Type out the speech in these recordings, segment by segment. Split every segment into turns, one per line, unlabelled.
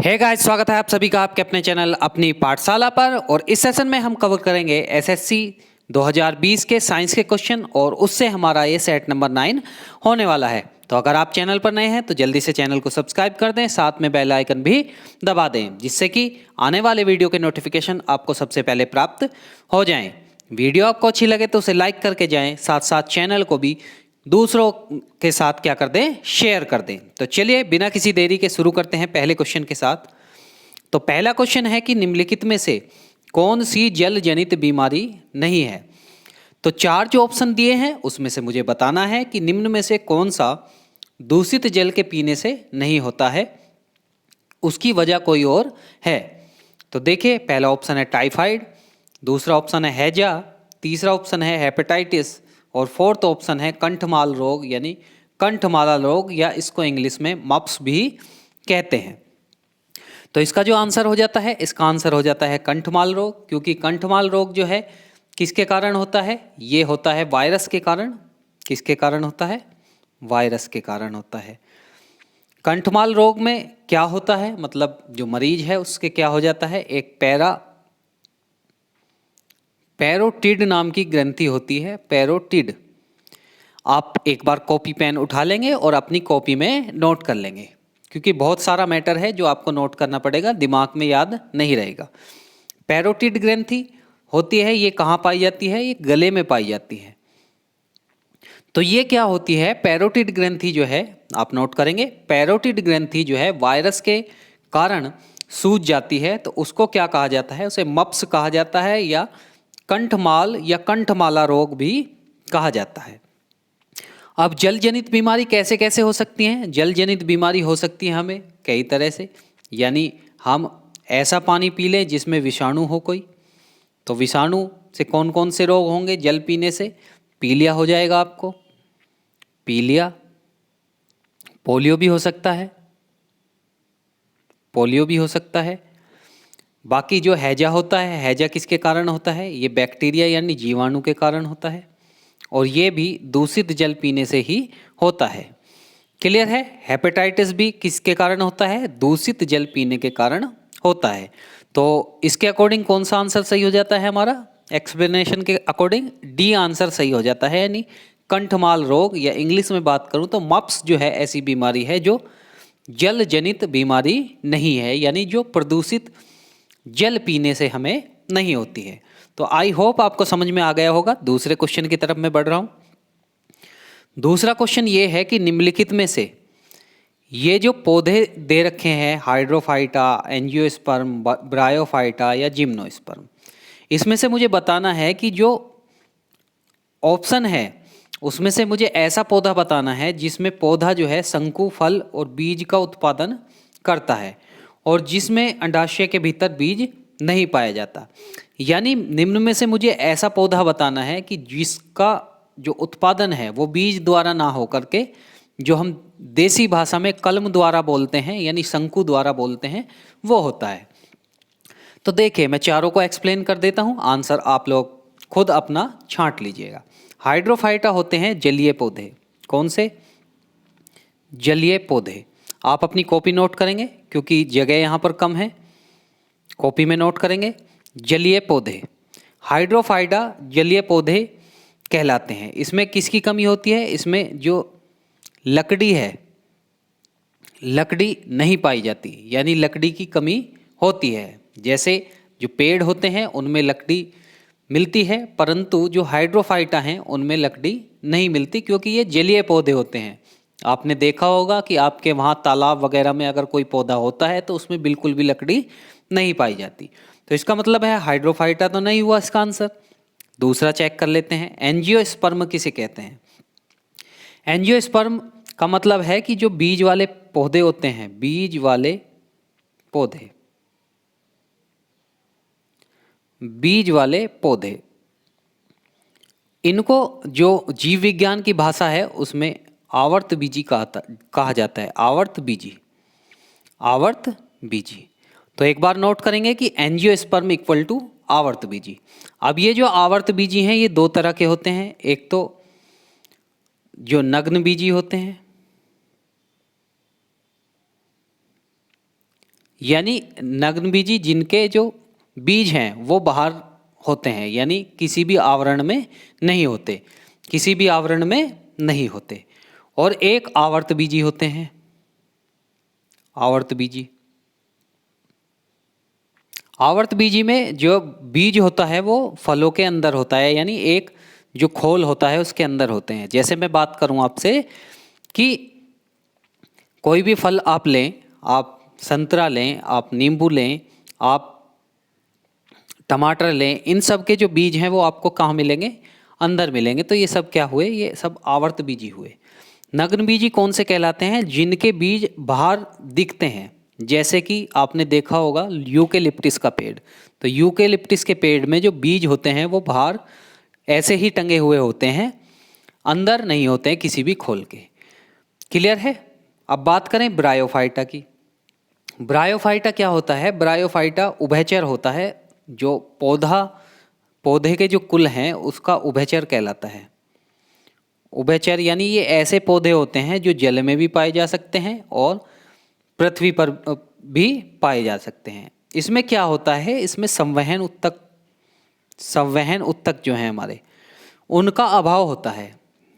Hey guys, स्वागत है आप सभी का आपके अपने चैनल अपनी पाठशाला पर। और इस सेशन में हम कवर करेंगे एसएससी 2020 के साइंस के क्वेश्चन और उससे हमारा ये सेट नंबर 9 होने वाला है। तो अगर आप चैनल पर नए हैं तो जल्दी से चैनल को सब्सक्राइब कर दें, साथ में बेल आइकन भी दबा दें, जिससे कि आने वाले वीडियो के नोटिफिकेशन आपको सबसे पहले प्राप्त हो जाएं। वीडियो आपको अच्छी लगे तो उसे लाइक करके जाएं, साथ साथ चैनल को भी दूसरों के साथ क्या कर दें, शेयर कर दें। तो चलिए बिना किसी देरी के शुरू करते हैं पहले क्वेश्चन के साथ। तो पहला क्वेश्चन है कि निम्नलिखित में से कौन सी जल जनित बीमारी नहीं है। तो चार जो ऑप्शन दिए हैं उसमें से मुझे बताना है कि निम्न में से कौन सा दूषित जल के पीने से नहीं होता है, उसकी वजह कोई और है। तो देखिए, पहला ऑप्शन है टाइफाइड, दूसरा ऑप्शन है हैजा, तीसरा ऑप्शन है हेपेटाइटिस और फोर्थ ऑप्शन है कंठमाल रोग यानी कंठमाला रोग, या इसको इंग्लिश में मप्स भी कहते हैं। तो इसका जो आंसर हो जाता है, इसका आंसर हो जाता है कंठमाल रोग, क्योंकि कंठमाल रोग जो है किसके कारण होता है, ये होता है वायरस के कारण। किसके कारण होता है? वायरस के कारण होता है। कंठमाल रोग में क्या होता है, मतलब जो मरीज है उसके क्या हो जाता है, एक पैरोटिड नाम की ग्रंथि होती है, पैरोटिड। आप एक बार कॉपी पेन उठा लेंगे और अपनी कॉपी में नोट कर लेंगे, क्योंकि बहुत सारा मैटर है जो आपको नोट करना पड़ेगा, दिमाग में याद नहीं रहेगा। पैरोटिड ग्रंथि होती है, ये कहाँ पाई जाती है? ये गले में पाई जाती है। तो ये क्या होती है, पैरोटिड ग्रंथि जो है, आप नोट करेंगे, पैरोटिड ग्रंथि जो है वायरस के कारण सूज जाती है, तो उसको क्या कहा जाता है? उसे मप्स कहा जाता है, या कंठमाल या कंठमाला रोग भी कहा जाता है। अब जल जनित बीमारी कैसे कैसे हो सकती हैं? जल जनित बीमारी हो सकती है हमें कई तरह से, यानी हम ऐसा पानी पी लें जिसमें विषाणु हो कोई, तो विषाणु से कौन कौन से रोग होंगे जल पीने से? पीलिया हो जाएगा आपको, पीलिया। पोलियो भी हो सकता है, पोलियो भी हो सकता है। बाकी जो हैजा होता है, हैजा किसके कारण होता है? ये बैक्टीरिया यानी जीवाणु के कारण होता है, और ये भी दूषित जल पीने से ही होता है। क्लियर है? हेपेटाइटिस भी किसके कारण होता है? दूषित जल पीने के कारण होता है। तो इसके अकॉर्डिंग कौन सा आंसर सही हो जाता है हमारा? एक्सप्लेनेशन के अकॉर्डिंग डी आंसर सही हो जाता है, यानी कंठमाल रोग, या इंग्लिश में बात करूं तो मप्स जो है ऐसी बीमारी है जो जल जनित बीमारी नहीं है, यानी जो प्रदूषित जल पीने से हमें नहीं होती है। तो आई होप आपको समझ में आ गया होगा। दूसरे क्वेश्चन की तरफ मैं बढ़ रहा हूं। दूसरा क्वेश्चन ये है कि निम्नलिखित में से ये जो पौधे दे रखे हैं, हाइड्रोफाइटा, एंजियोस्पर्म, ब्रायोफाइटा या जिम्नोस्पर्म, इसमें से मुझे बताना है कि जो ऑप्शन है उसमें से मुझे ऐसा पौधा बताना है जिसमें पौधा जो है शंकु, फल और बीज का उत्पादन करता है, और जिसमें अंडाशय के भीतर बीज नहीं पाया जाता। यानी निम्न में से मुझे ऐसा पौधा बताना है कि जिसका जो उत्पादन है वो बीज द्वारा ना हो करके, जो हम देसी भाषा में कलम द्वारा बोलते हैं यानी शंकु द्वारा बोलते हैं, वो होता है। तो देखिए, मैं चारों को एक्सप्लेन कर देता हूँ, आंसर आप लोग खुद अपना छांट लीजिएगा। हाइड्रोफाइटा होते हैं जलीय पौधे। कौन से? जलीय पौधे। आप अपनी कॉपी नोट करेंगे क्योंकि जगह यहाँ पर कम है, कॉपी में नोट करेंगे। जलीय पौधे, हाइड्रोफाइटा जलीय पौधे कहलाते हैं। इसमें किसकी कमी होती है? इसमें जो लकड़ी है, लकड़ी नहीं पाई जाती, यानी लकड़ी की कमी होती है। जैसे जो पेड़ होते हैं उनमें लकड़ी मिलती है, परंतु जो हाइड्रोफाइटा हैं उनमें लकड़ी नहीं मिलती, क्योंकि ये जलीय पौधे होते हैं। आपने देखा होगा कि आपके वहाँ तालाब वगैरह में अगर कोई पौधा होता है तो उसमें बिल्कुल भी लकड़ी नहीं पाई जाती। तो इसका मतलब है हाइड्रोफाइटा तो नहीं हुआ इसका आंसर। दूसरा चेक कर लेते हैं, एंजियोस्पर्म किसे कहते हैं? एंजियोस्पर्म का मतलब है कि जो बीज वाले पौधे होते हैं, बीज वाले पौधे, बीज वाले पौधे, इनको जो जीव विज्ञान की भाषा है उसमें आवर्त बीजी कहा जाता है। आवर्त बीजी, आवर्त बीजी। तो एक बार नोट करेंगे कि एंजियोस्पर्म इक्वल टू आवर्त बीजी। अब ये जो आवर्त बीजी हैं ये दो तरह के होते हैं, एक तो जो नग्न बीजी होते हैं, यानी नग्नबीजी जिनके जो बीज हैं वो बाहर होते हैं, यानी किसी भी आवरण में नहीं होते, किसी भी आवरण में नहीं होते। और एक आवर्त बीजी होते हैं, आवर्त बीजी। आवर्त बीजी में जो बीज होता है वो फलों के अंदर होता है, यानी एक जो खोल होता है उसके अंदर होते हैं। जैसे मैं बात करूं आपसे कि कोई भी फल आप लें, आप संतरा लें, आप नींबू लें, आप टमाटर लें, इन सब के जो बीज हैं वो आपको कहाँ मिलेंगे? अंदर मिलेंगे। तो ये सब क्या हुए? ये सब आवर्त बीजी हुए। नग्न बीजी कौन से कहलाते हैं? जिनके बीज बाहर दिखते हैं। जैसे कि आपने देखा होगा यूकेलिप्टिस का पेड़, तो यूकेलिप्टिस के पेड़ में जो बीज होते हैं वो बाहर ऐसे ही टंगे हुए होते हैं, अंदर नहीं होते हैं किसी भी खोल के। क्लियर है? अब बात करें ब्रायोफाइटा की। ब्रायोफाइटा क्या होता है? ब्रायोफाइटा उभयचर होता है, जो पौधे के जो कुल हैं उसका उभयचर कहलाता है। उभयचर यानी ये ऐसे पौधे होते हैं जो जल में भी पाए जा सकते हैं और पृथ्वी पर भी पाए जा सकते हैं। इसमें क्या होता है? इसमें संवहन उत्तक जो हैं हमारे, उनका अभाव होता है।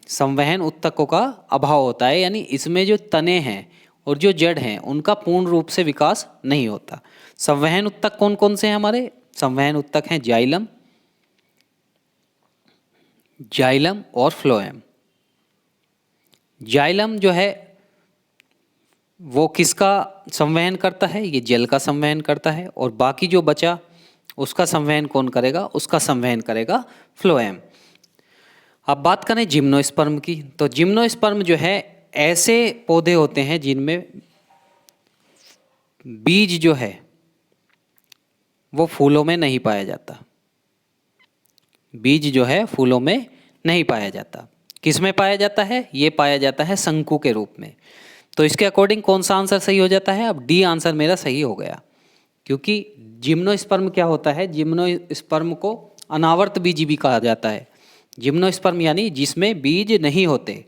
संवहन उत्तकों का अभाव होता है, यानी इसमें जो तने हैं और जो जड़ हैं उनका पूर्ण रूप से विकास नहीं होता। संवहन उत्तक कौन कौन से हैं हमारे? संवहन उत्तक हैं जाइलम और फ्लोएम। जाइलम जो है वो किसका संवहन करता है? ये जल का संवहन करता है। और बाकी जो बचा उसका संवहन कौन करेगा? उसका संवहन करेगा फ्लोएम। अब बात करें जिम्नोस्पर्म की, तो जिम्नोस्पर्म जो है ऐसे पौधे होते हैं जिनमें बीज जो है वो फूलों में नहीं पाया जाता। बीज जो है फूलों में नहीं पाया जाता। किस में पाया जाता है? ये पाया जाता है शंकु के रूप में। तो इसके अकॉर्डिंग कौन सा आंसर सही हो जाता है? अब डी आंसर मेरा सही हो गया, क्योंकि जिम्नोस्पर्म क्या होता है? जिम्नोस्पर्म को अनावर्त बीजी भी कहा जाता है। जिम्नोस्पर्म यानी जिसमें बीज नहीं होते,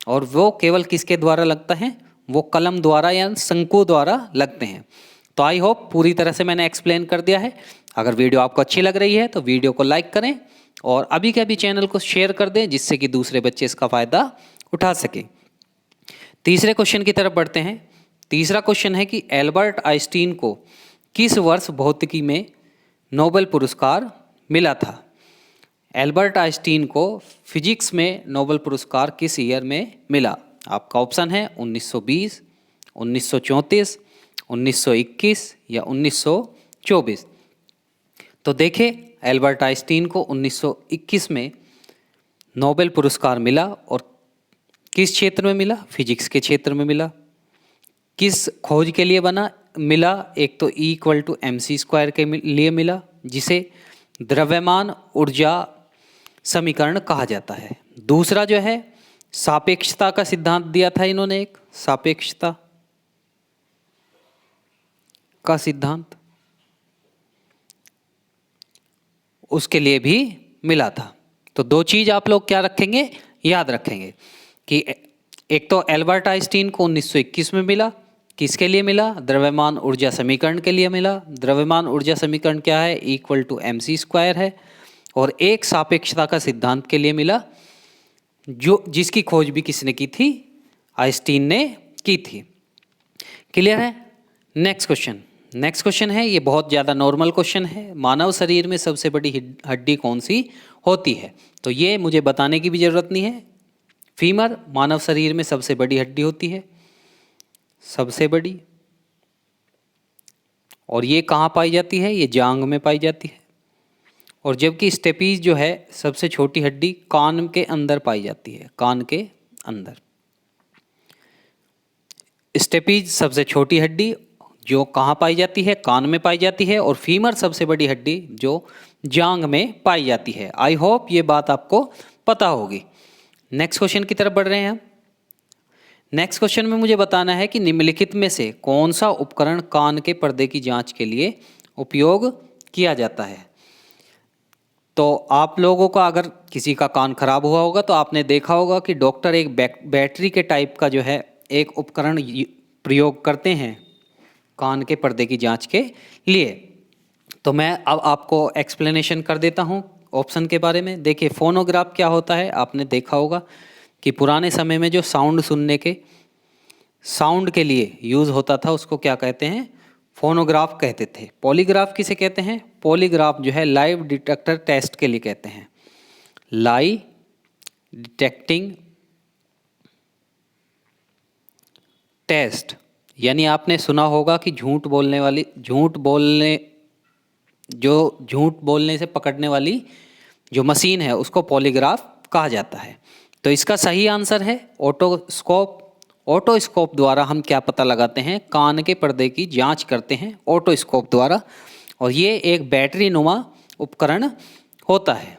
और वो केवल किसके द्वारा लगता है? वो कलम द्वारा या शंकु द्वारा लगते हैं। तो आई होप पूरी तरह से मैंने एक्सप्लेन कर दिया है। अगर वीडियो आपको अच्छी लग रही है तो वीडियो को लाइक करें और अभी के अभी चैनल को शेयर कर दें, जिससे कि दूसरे बच्चे इसका फ़ायदा उठा सकें। तीसरे क्वेश्चन की तरफ बढ़ते हैं। तीसरा क्वेश्चन है कि एल्बर्ट आइंस्टीन को किस वर्ष भौतिकी में नोबेल पुरस्कार मिला था? एल्बर्ट आइंस्टीन को फिजिक्स में नोबेल पुरस्कार किस ईयर में मिला? आपका ऑप्शन है 1920, 1934, 1921 या 1924। तो देखिए, एल्बर्ट आइंस्टीन को 1921 में नोबेल पुरस्कार मिला, और किस क्षेत्र में मिला? फिजिक्स के क्षेत्र में मिला। किस खोज के लिए मिला? एक तो E=mc² के लिए मिला, जिसे द्रव्यमान ऊर्जा समीकरण कहा जाता है। दूसरा जो है सापेक्षता का सिद्धांत दिया था इन्होंने, एक सापेक्षता का सिद्धांत, उसके लिए भी मिला था। तो दो चीज आप लोग क्या रखेंगे? याद रखेंगे कि एक तो एल्बर्ट आइंस्टीन को 1921 में मिला। किसके लिए मिला? द्रव्यमान ऊर्जा समीकरण के लिए मिला। द्रव्यमान ऊर्जा समीकरण क्या है? E=mc² है। और एक सापेक्षता का सिद्धांत के लिए मिला, जो जिसकी खोज भी किसने की थी? आइंस्टीन ने की थी। क्लियर है? नेक्स्ट क्वेश्चन है, ये बहुत ज़्यादा नॉर्मल क्वेश्चन है। मानव शरीर में सबसे बड़ी हड्डी कौन सी होती है? तो ये मुझे बताने की भी ज़रूरत नहीं है। फीमर मानव शरीर में सबसे बड़ी हड्डी होती है, सबसे बड़ी। और ये कहाँ पाई जाती है? ये जांघ में पाई जाती है। और जबकि स्टेपीज जो है सबसे छोटी हड्डी कान के अंदर पाई जाती है, कान के अंदर। स्टेपीज सबसे छोटी हड्डी जो कहाँ पाई जाती है? कान में पाई जाती है। और फीमर सबसे बड़ी हड्डी जो जांघ में पाई जाती है। आई होप ये बात आपको पता होगी। नेक्स्ट क्वेश्चन की तरफ बढ़ रहे हैं हम। नेक्स्ट क्वेश्चन में मुझे बताना है कि निम्नलिखित में से कौन सा उपकरण कान के पर्दे की जांच के लिए उपयोग किया जाता है? तो आप लोगों का अगर किसी का कान खराब हुआ होगा तो आपने देखा होगा कि डॉक्टर एक बैटरी के टाइप का जो है एक उपकरण प्रयोग करते हैं कान के पर्दे की जांच के लिए। तो मैं अब आपको एक्सप्लेनेशन कर देता हूँ ऑप्शन के बारे में। देखिए फोनोग्राफ क्या होता है, आपने देखा होगा कि पुराने समय में जो साउंड के लिए यूज़ होता था उसको क्या कहते हैं, फोनोग्राफ कहते थे। पॉलीग्राफ किसे कहते हैं, पॉलीग्राफ जो है लाइव डिटेक्टर टेस्ट के लिए कहते हैं, लाई डिटेक्टिंग टेस्ट। यानी आपने सुना होगा कि झूठ बोलने से पकड़ने वाली जो मशीन है उसको पॉलीग्राफ कहा जाता है। तो इसका सही आंसर है ऑटोस्कोप। ऑटोस्कोप द्वारा हम क्या पता लगाते हैं, कान के पर्दे की जांच करते हैं ऑटोस्कोप द्वारा, और ये एक बैटरी नुमा उपकरण होता है।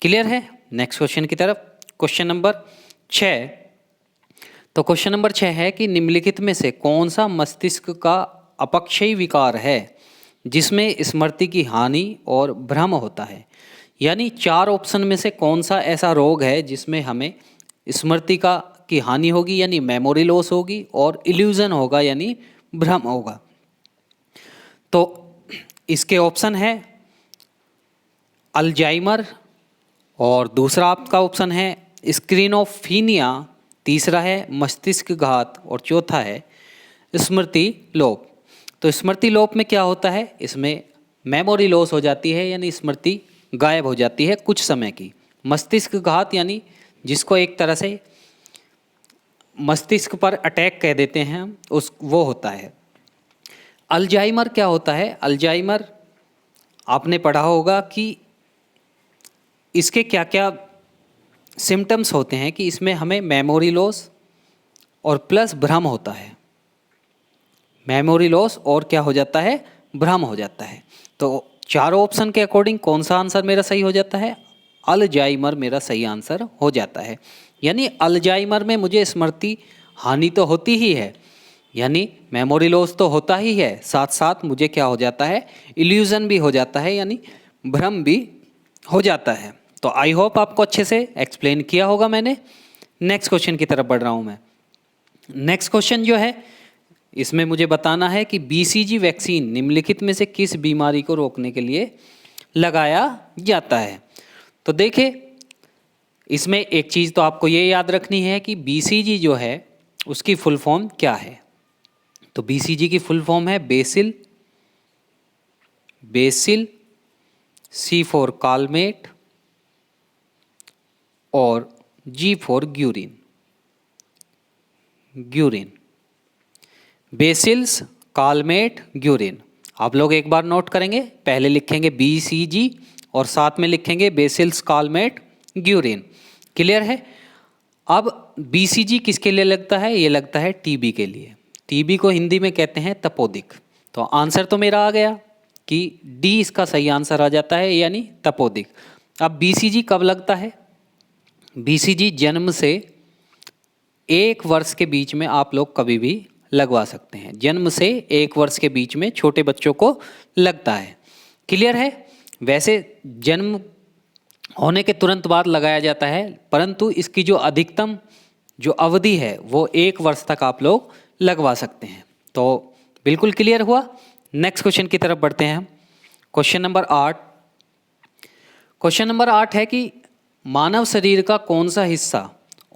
क्लियर है। नेक्स्ट क्वेश्चन की तरफ, क्वेश्चन नंबर 6। तो क्वेश्चन नंबर 6 है कि निम्नलिखित में से कौन सा मस्तिष्क का अपक्षयी विकार है जिसमें स्मृति की हानि और भ्रम होता है। यानी 4 ऑप्शन में से कौन सा ऐसा रोग है जिसमें हमें स्मृति की हानि होगी यानी मेमोरी लॉस होगी, और इल्यूजन होगा यानी भ्रम होगा। तो इसके ऑप्शन है अल्जाइमर, और दूसरा आपका ऑप्शन है स्क्रीनोफीनिया, तीसरा है मस्तिष्क घात, और चौथा है स्मृति लोप। तो स्मृति लोप में क्या होता है, इसमें मेमोरी लॉस हो जाती है यानी स्मृति गायब हो जाती है कुछ समय की। मस्तिष्क घात यानी जिसको एक तरह से मस्तिष्क पर अटैक कह देते हैं वो होता है। अल्जाइमर क्या होता है, अल्जाइमर आपने पढ़ा होगा कि इसके क्या क्या सिम्टम्स होते हैं कि इसमें हमें मेमोरी लॉस और प्लस भ्रम होता है। मेमोरी लॉस और क्या हो जाता है, भ्रम हो जाता है। तो चारों ऑप्शन के अकॉर्डिंग कौन सा आंसर मेरा सही हो जाता है, अल्जाइमर मेरा सही आंसर हो जाता है। यानी अल्जाइमर में मुझे स्मृति हानि तो होती ही है, यानी मेमोरी लॉस तो होता ही है, साथ साथ मुझे क्या हो जाता है, इल्यूजन भी हो जाता है यानी भ्रम भी हो जाता है। तो आई होप आपको अच्छे से एक्सप्लेन किया होगा मैंने। नेक्स्ट क्वेश्चन की तरफ बढ़ रहा हूँ मैं। नेक्स्ट क्वेश्चन जो है इसमें मुझे बताना है कि बीसीजी वैक्सीन निम्नलिखित में से किस बीमारी को रोकने के लिए लगाया जाता है। तो देखिए इसमें एक चीज़ तो आपको ये याद रखनी है कि बीसीजी जो है उसकी फुल फॉर्म क्या है। तो बीसीजी की फुल फॉर्म है बेसिल सी फॉर कालमेट और G for Guerin. Bacillus, Calmette, Guerin. आप लोग एक बार नोट करेंगे, पहले लिखेंगे बीसीजी और साथ में लिखेंगे बेसिल्स, कालमेट, ग्यूरिन। क्लियर है। अब बीसीजी किसके लिए लगता है, ये लगता है टीबी के लिए। टीबी को हिंदी में कहते हैं तपोदिक। तो आंसर तो मेरा आ गया कि डी इसका सही आंसर आ जाता है यानी तपोदिक। अब बीसीजी कब लगता है, बीसीजी जन्म से 1 वर्ष के बीच में आप लोग कभी भी लगवा सकते हैं। जन्म से 1 वर्ष के बीच में छोटे बच्चों को लगता है। क्लियर है। वैसे जन्म होने के तुरंत बाद लगाया जाता है, परंतु इसकी जो अधिकतम जो अवधि है वो 1 वर्ष तक आप लोग लगवा सकते हैं। तो बिल्कुल क्लियर हुआ। नेक्स्ट क्वेश्चन की तरफ बढ़ते हैं हम। Question number 8। क्वेश्चन नंबर 8 है कि मानव शरीर का कौन सा हिस्सा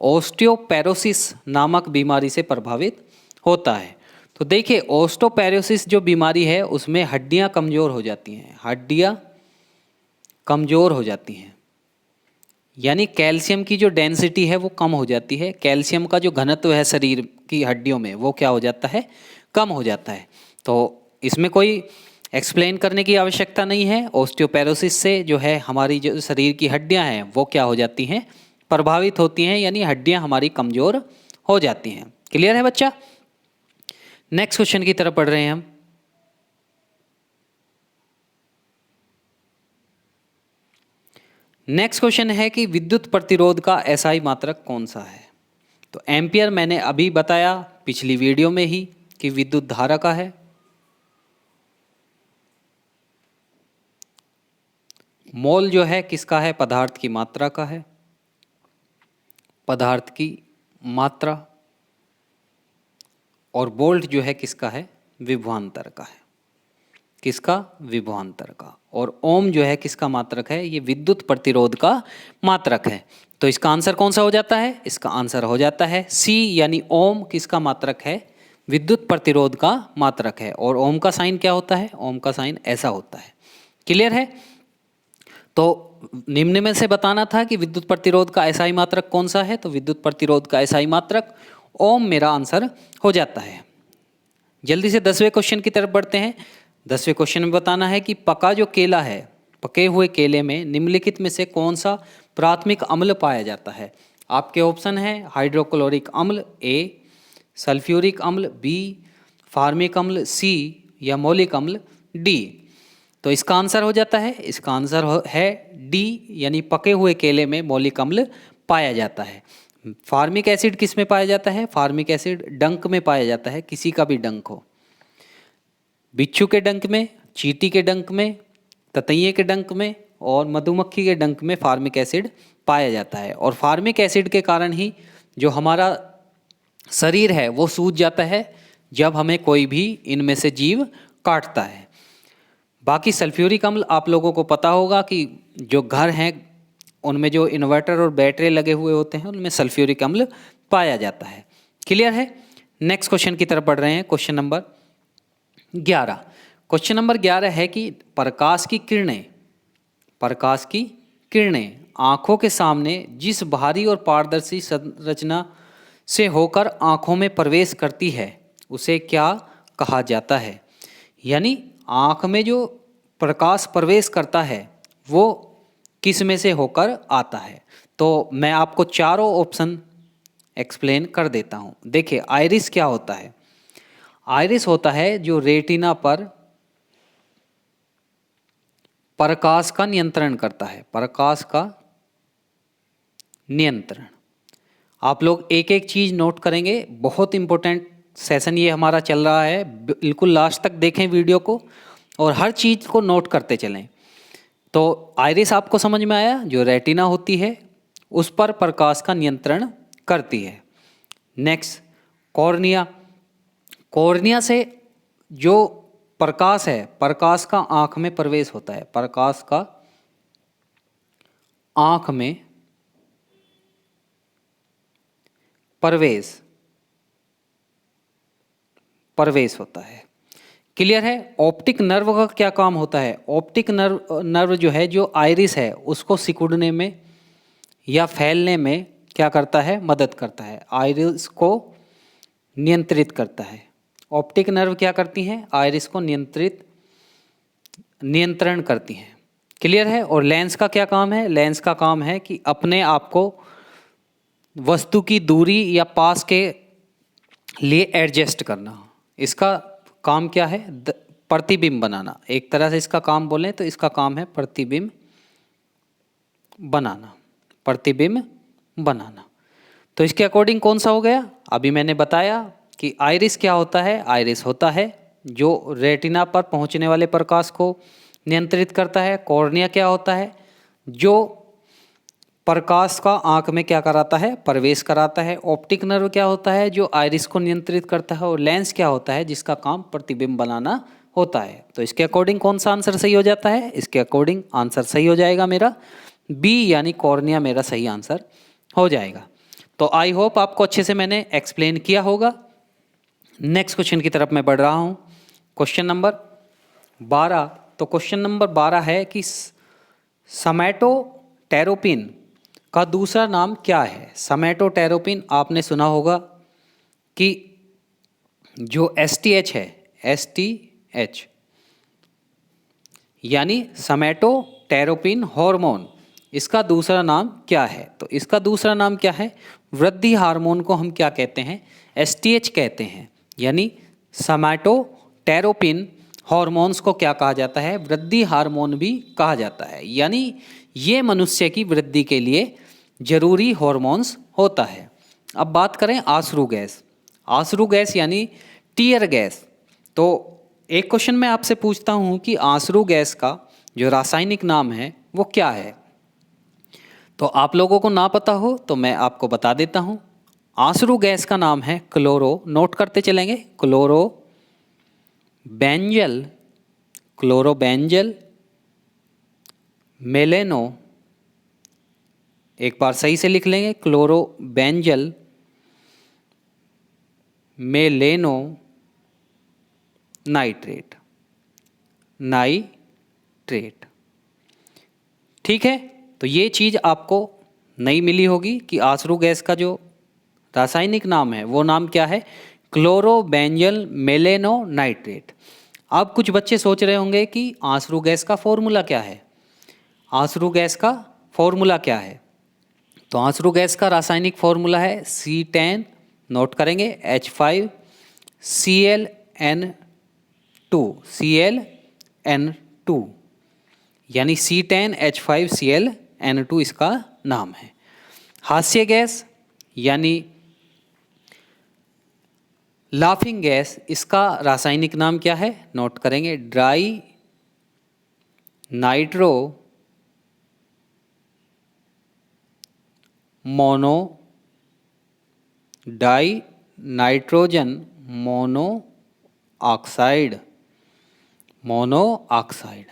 ओस्टियोपेरोसिस नामक बीमारी से प्रभावित होता है। तो देखिए ओस्टियोपेरोसिस जो बीमारी है उसमें हड्डियां कमज़ोर हो जाती हैं, हड्डियां कमज़ोर हो जाती हैं, यानी कैल्शियम की जो डेंसिटी है वो कम हो जाती है। कैल्शियम का जो घनत्व है शरीर की हड्डियों में वो क्या हो जाता है, कम हो जाता है। तो इसमें कोई एक्सप्लेन करने की आवश्यकता नहीं है। ओस्टियोपेरोसिस से जो है हमारी जो शरीर की हड्डियां हैं वो क्या हो जाती हैं, प्रभावित होती हैं, यानी हड्डियां हमारी कमज़ोर हो जाती हैं। क्लियर है बच्चा। नेक्स्ट क्वेश्चन की तरफ बढ़ रहे हैं हम। नेक्स्ट क्वेश्चन है कि विद्युत प्रतिरोध का एसआई मात्रक कौन सा है। तो एम्पियर मैंने अभी बताया पिछली वीडियो में ही कि विद्युत धारा का है। मोल जो है किसका है, पदार्थ की मात्रा का है, पदार्थ की मात्रा। और वोल्ट जो है किसका है, विभवांतर का है। किसका? विभवांतर का। और ओम जो है किसका मात्रक है? ये विद्युत प्रतिरोध का मात्रक है। तो इसका आंसर कौन सा हो जाता है? इसका आंसर हो जाता है सी, यानी ओम किसका मात्रक है? विद्युत प्रतिरोध का मात्रक है। और ओम का साइन क्या होता है? ओम का साइन ऐसा होता है। क्लियर है? तो निम्न में से बताना था कि विद्युत प्रतिरोध का एसआई मात्रक कौन सा है। तो विद्युत प्रतिरोध का एसआई मात्रक ओम मेरा आंसर हो जाता है। जल्दी से 10वें क्वेश्चन की तरफ बढ़ते हैं। 10वें क्वेश्चन में बताना है कि पका जो केला है, पके हुए केले में निम्नलिखित में से कौन सा प्राथमिक अम्ल पाया जाता है। आपके ऑप्शन है हाइड्रोक्लोरिक अम्ल ए, सल्फ्यूरिक अम्ल बी, फार्मिक अम्ल सी, या मौलिक अम्ल डी। तो इसका आंसर हो जाता है, इसका आंसर है डी, यानी पके हुए केले में मौलिक अम्ल पाया जाता है। फार्मिक एसिड किस में पाया जाता है? फार्मिक एसिड डंक में पाया जाता है, किसी का भी डंक हो। बिच्छू के डंक में, चींटी के डंक में, ततैये के डंक में और मधुमक्खी के डंक में फार्मिक एसिड पाया जाता है। और फार्मिक एसिड के कारण ही जो हमारा शरीर है वो सूज जाता है जब हमें कोई भी इनमें से जीव काटता है। बाकी सल्फ्यूरिक अम्ल आप लोगों को पता होगा कि जो घर हैं उनमें जो इन्वर्टर और बैटरी लगे हुए होते हैं उनमें सल्फ्यूरिक अम्ल पाया जाता है। क्लियर है? नेक्स्ट क्वेश्चन की तरफ बढ़ रहे हैं। Question number 11। क्वेश्चन नंबर 11 है कि प्रकाश की किरणें, प्रकाश की किरणें आँखों के सामने जिस भारी और पारदर्शी संरचना से होकर आँखों में प्रवेश करती है उसे क्या कहा जाता है। यानी आँख में जो प्रकाश प्रवेश करता है वो किस में से होकर आता है। तो मैं आपको चारों ऑप्शन एक्सप्लेन कर देता हूँ। देखिए, आइरिस क्या होता है? आइरिस होता है जो रेटिना पर प्रकाश का नियंत्रण करता है, प्रकाश का नियंत्रण। आप लोग एक एक चीज़ नोट करेंगे, बहुत इंपॉर्टेंट सेशन ये हमारा चल रहा है, बिल्कुल लास्ट तक देखें वीडियो को और हर चीज़ को नोट करते चलें। तो आइरिस आपको समझ में आया, जो रेटिना होती है उस पर प्रकाश का नियंत्रण करती है। Next, cornea. कॉर्निया से जो प्रकाश है, प्रकाश का आँख में प्रवेश होता है, प्रकाश का आँख में प्रवेश होता है। क्लियर है? ऑप्टिक नर्व का क्या काम होता है? ऑप्टिक नर्व जो है, जो आइरिस है उसको सिकुड़ने में या फैलने में क्या करता है? मदद करता है, आइरिस को नियंत्रित करता है। ऑप्टिक नर्व क्या करती हैं? आइरिस को नियंत्रण करती हैं। क्लियर है? और लेंस का क्या काम है? लेंस का काम है कि अपने आप को वस्तु की दूरी या पास के लिए एडजस्ट करना। इसका काम क्या है? प्रतिबिंब बनाना। एक तरह से इसका काम बोलें तो इसका काम है प्रतिबिंब बनाना, प्रतिबिंब बनाना। तो इसके अकॉर्डिंग कौन सा हो गया? अभी मैंने बताया कि आइरिस क्या होता है? आइरिस होता है जो रेटिना पर पहुंचने वाले प्रकाश को नियंत्रित करता है। कॉर्निया क्या होता है? जो प्रकाश का आँख में क्या कराता है? प्रवेश कराता है। ऑप्टिक नर्व क्या होता है? जो आइरिस को नियंत्रित करता है। और लेंस क्या होता है? जिसका काम प्रतिबिंब बनाना होता है। तो इसके अकॉर्डिंग कौन सा आंसर सही हो जाता है? इसके अकॉर्डिंग आंसर सही हो जाएगा मेरा बी, यानी कॉर्निया मेरा सही आंसर हो जाएगा। तो आई होप आपको अच्छे से मैंने एक्सप्लेन किया होगा। नेक्स्ट क्वेश्चन की तरफ मैं बढ़ रहा हूँ। Question number 12। तो क्वेश्चन नंबर 12 है कि सोमैटोटेरोपिन का दूसरा नाम क्या है? सोमैटोटेरोपिन आपने सुना होगा कि जो STH है, STH यानी सोमैटोटेरोपिन हार्मोन, इसका दूसरा नाम क्या है? तो इसका दूसरा नाम क्या है? वृद्धि हार्मोन को हम क्या कहते हैं? STH कहते हैं। यानी सोमैटोटेरोपिन हार्मोन्स को क्या कहा जाता है? वृद्धि हार्मोन भी कहा जाता है। यानी ये मनुष्य की वृद्धि के लिए जरूरी हार्मोन्स होता है। अब बात करें आंसू गैस। आंसू गैस यानी टीयर गैस। तो एक क्वेश्चन मैं आपसे पूछता हूँ कि आंसू गैस का जो रासायनिक नाम है वो क्या है? तो आप लोगों को ना पता हो तो मैं आपको बता देता हूँ। आंसू गैस का नाम है क्लोरो। नोट करते चलेंगे, क्लोरो बेंजल, क्लोरोबेंजल, मेलेनो, एक बार सही से लिख लेंगे, क्लोरोबेंजल, मेलेनो नाइट्रेट, नाइट्रेट। ठीक है, तो ये चीज़ आपको नहीं मिली होगी कि आसरू गैस का जो रासायनिक नाम है वो नाम क्या है, क्लोरोबेंजल मेलेनो नाइट्रेट। अब कुछ बच्चे सोच रहे होंगे कि आसरू गैस का फॉर्मूला क्या है, आसरू गैस का फॉर्मूला क्या है। तो आसरू गैस का रासायनिक फॉर्मूला है C10, नोट करेंगे, H5Cl(N2), Cl(N2), यानी C10H5Cl(N2) इसका नाम है। हास्य गैस यानी लाफिंग गैस, इसका रासायनिक नाम क्या है, नोट करेंगे, dry nitro mono die nitrogen mono oxide, mono oxide.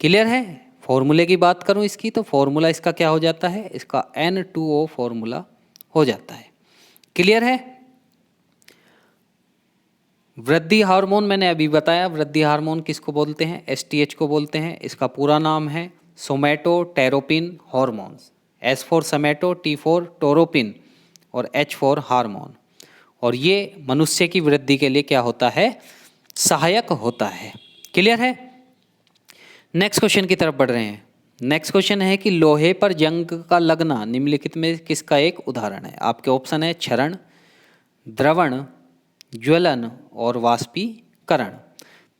Clear है। फॉर्मूले की बात करूं इसकी, तो फॉर्मूला इसका क्या हो जाता है, इसका N2O फॉर्मूला हो जाता है। क्लियर है। वृद्धि हार्मोन मैंने अभी बताया, वृद्धि हार्मोन किसको बोलते हैं, STH को बोलते हैं। इसका पूरा नाम है somatotropin hormones, S for somato, T for tropin और H फॉर हार्मोन। और ये मनुष्य की वृद्धि के लिए क्या होता है, सहायक होता है। क्लियर है। नेक्स्ट क्वेश्चन की तरफ बढ़ रहे हैं। नेक्स्ट क्वेश्चन है कि लोहे पर जंग का लगना निम्नलिखित में किसका एक उदाहरण है। आपके ऑप्शन है क्षरण, द्रवण, ज्वलन और वाष्पीकरण।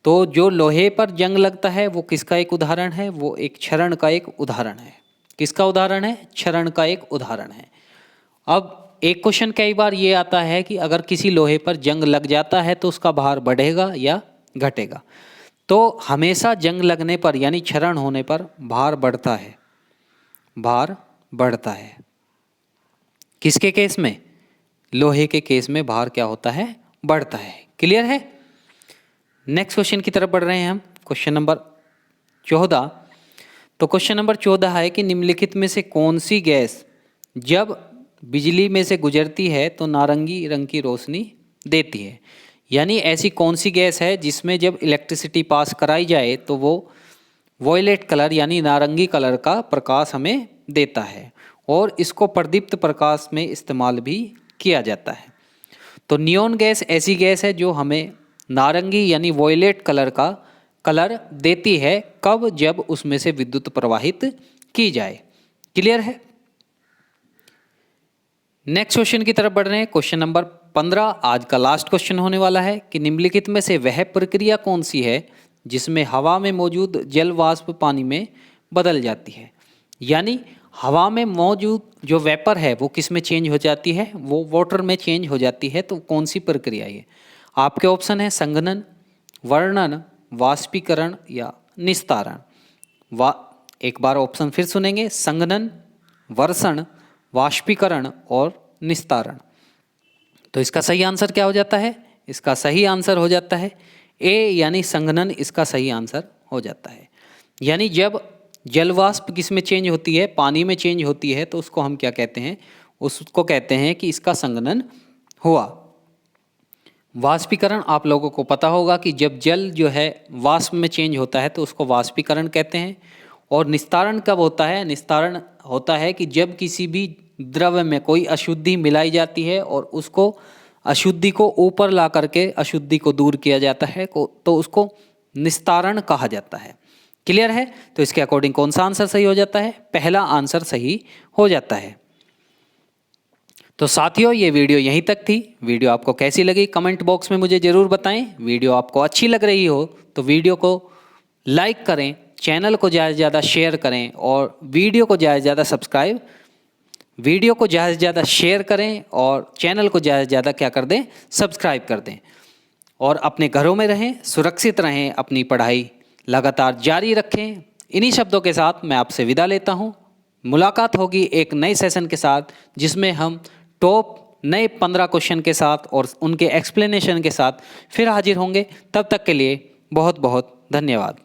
तो जो लोहे पर जंग लगता है वो किसका एक उदाहरण है, वो एक क्षरण का एक उदाहरण है। किसका उदाहरण है, क्षरण का एक उदाहरण है। अब एक क्वेश्चन कई बार ये आता है कि अगर किसी लोहे पर जंग लग जाता है तो उसका भार बढ़ेगा या घटेगा। तो हमेशा जंग लगने पर यानी क्षरण होने पर भार बढ़ता है, भार बढ़ता है। किसके केस में, लोहे के केस में भार क्या होता है, बढ़ता है। क्लियर है। नेक्स्ट क्वेश्चन की तरफ बढ़ रहे हैं हम, क्वेश्चन नंबर 14। तो क्वेश्चन नंबर 14 है कि निम्नलिखित में से कौन सी गैस जब बिजली में से गुजरती है तो नारंगी रंग की रोशनी देती है। यानी ऐसी कौन सी गैस है जिसमें जब इलेक्ट्रिसिटी पास कराई जाए तो वो वॉयलेट कलर यानी नारंगी कलर का प्रकाश हमें देता है, और इसको प्रदीप्त प्रकाश में इस्तेमाल भी किया जाता है। तो नियॉन गैस ऐसी गैस है जो हमें नारंगी यानी वॉयलेट कलर का कलर देती है, कब, जब उसमें से विद्युत प्रवाहित की जाए। क्लियर है। नेक्स्ट क्वेश्चन की तरफ बढ़ रहे हैं, क्वेश्चन नंबर 15 आज का लास्ट क्वेश्चन होने वाला है कि निम्नलिखित में से वह प्रक्रिया कौन सी है जिसमें हवा में मौजूद जल वाष्प पानी में बदल जाती है। यानी हवा में मौजूद जो वेपर है वो किस में चेंज हो जाती है, वो वाटर में चेंज हो जाती है। तो कौन सी प्रक्रिया ये, आपके ऑप्शन है संघनन, वर्णन, वाष्पीकरण या निस्तारण। एक बार ऑप्शन फिर सुनेंगे, संघनन, वर्षण, वाष्पीकरण और निस्तारण। तो इसका सही आंसर क्या हो जाता है, इसका सही आंसर हो जाता है ए यानी संघनन, इसका सही आंसर हो जाता है। यानी जब जल वाष्प किस में चेंज होती है, पानी में चेंज होती है, तो उसको हम क्या कहते हैं, उसको कहते हैं कि इसका संघनन हुआ। वाष्पीकरण आप लोगों को पता होगा कि जब जल जो है वाष्प में चेंज होता है तो उसको वाष्पीकरण कहते हैं। और निस्तारण कब होता है, निस्तारण होता है कि जब किसी भी द्रव्य में कोई अशुद्धि मिलाई जाती है और उसको अशुद्धि को ऊपर ला करके अशुद्धि को दूर किया जाता है, तो उसको निस्तारण कहा जाता है। क्लियर है। तो इसके अकॉर्डिंग कौन सा आंसर सही हो जाता है, पहला आंसर सही हो जाता है। तो साथियों ये वीडियो यहीं तक थी। वीडियो आपको कैसी लगी कमेंट बॉक्स में मुझे ज़रूर बताएं। वीडियो आपको अच्छी लग रही हो तो वीडियो को लाइक करें, चैनल को ज़्यादा से ज़्यादा शेयर करें और वीडियो को ज़्यादा से ज़्यादा शेयर करें और चैनल को ज़्यादा से ज़्यादा क्या कर दें, सब्सक्राइब कर दें। और अपने घरों में रहें, सुरक्षित रहें, अपनी पढ़ाई लगातार जारी रखें। इन्हीं शब्दों के साथ मैं आपसे विदा लेता हूं। मुलाकात होगी एक नए सेशन के साथ जिसमें हम टॉप नए 15 क्वेश्चन के साथ और उनके एक्सप्लेनेशन के साथ फिर हाजिर होंगे। तब तक के लिए बहुत बहुत धन्यवाद।